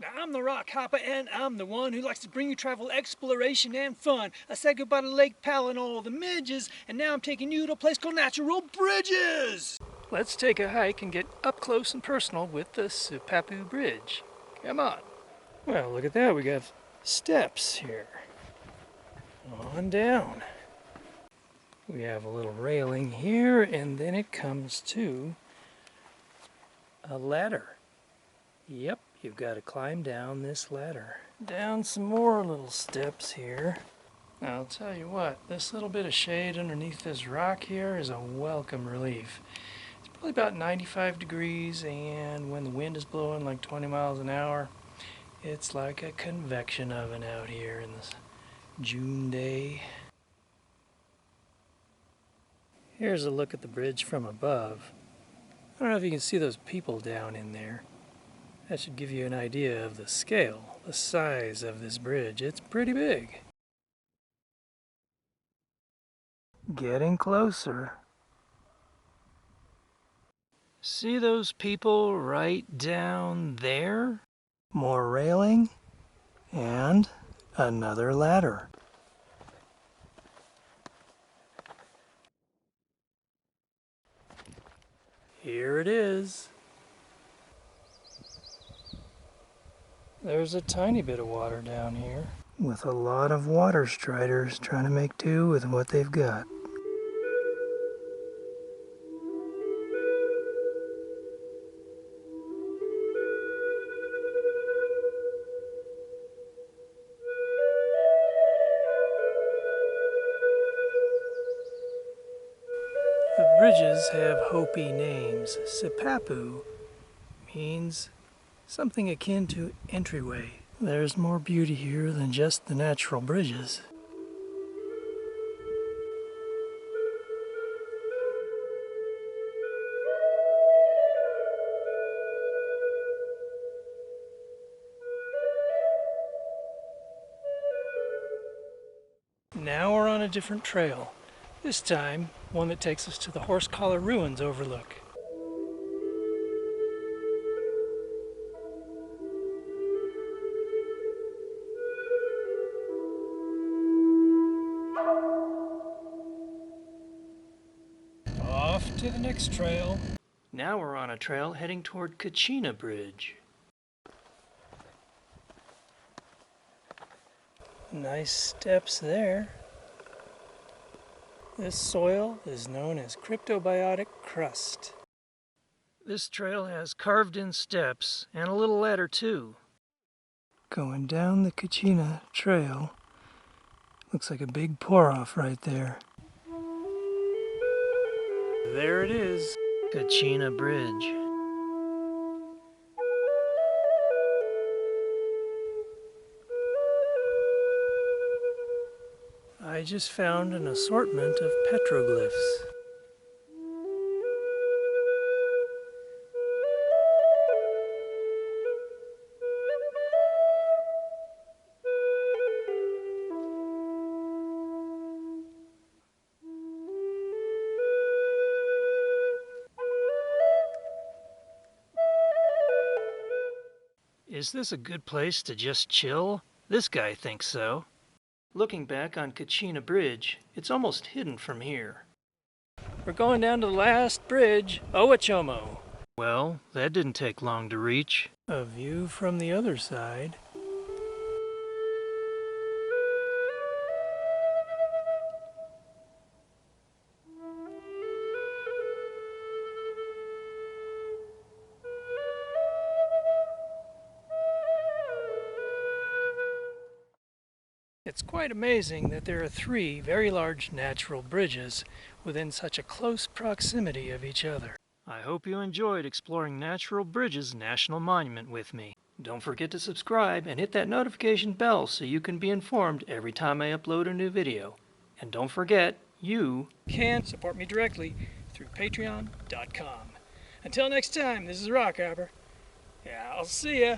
Now, I'm the Rock Hopper, and I'm the one who likes to bring you travel, exploration, and fun. I said goodbye to Lake Powell and all the midges, and now I'm taking you to a place called Natural Bridges. Let's take a hike and get up close and personal with the Sipapu Bridge. Come on. Well, look at that. We got steps here. On down. We have a little railing here, and then it comes to a ladder. Yep, you've got to climb down this ladder. Down some more little steps here. Now, I'll tell you what, this little bit of shade underneath this rock here is a welcome relief. It's probably about 95 degrees, and when the wind is blowing like 20 miles an hour, it's like a convection oven out here in this June day. Here's a look at the bridge from above. I don't know if you can see those people down in there. That should give you an idea of the scale, the size of this bridge. It's pretty big. Getting closer. See those people right down there? More railing and another ladder. Here it is. There's a tiny bit of water down here, with a lot of water striders trying to make do with what they've got. The bridges have Hopi names. Sipapu means something akin to entryway. There's more beauty here than just the natural bridges. Now we're on a different trail. This time, one that takes us to the Horse Collar Ruins overlook. Off to the next trail. Now we're on a trail heading toward Kachina Bridge. Nice steps there. This soil is known as cryptobiotic crust. This trail has carved-in steps and a little ladder too. Going down the Kachina Trail. Looks like a big pour-off right there. There it is, Kachina Bridge. I just found an assortment of petroglyphs. Is this a good place to just chill? This guy thinks so. Looking back on Kachina Bridge, it's almost hidden from here. We're going down to the last bridge, Owachomo. Well, that didn't take long to reach. A view from the other side. It's quite amazing that there are 3 very large natural bridges within such a close proximity of each other. I hope you enjoyed exploring Natural Bridges National Monument with me. Don't forget to subscribe and hit that notification bell so you can be informed every time I upload a new video. And don't forget, you can support me directly through patreon.com. Until next time, this is Rock Hopper. Yeah, I'll see ya.